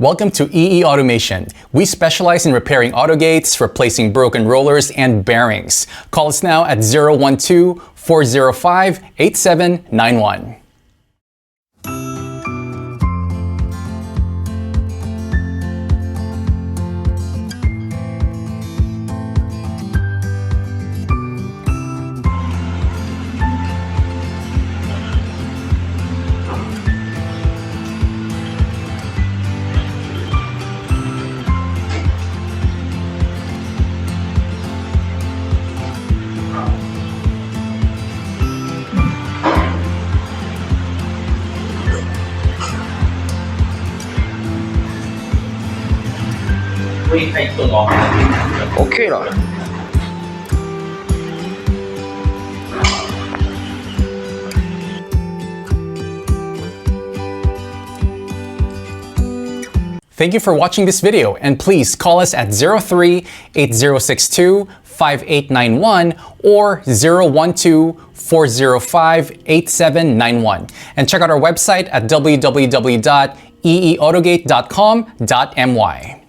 Welcome to EE Automation. We specialize in repairing autogates, replacing broken rollers, and bearings. Call us now at 012-405-8791. OK 啦。Thank you for watching this video, and please call us at 03-8062-5891 or 012-405-8791. And check out our website at www.eeautogate.com.my.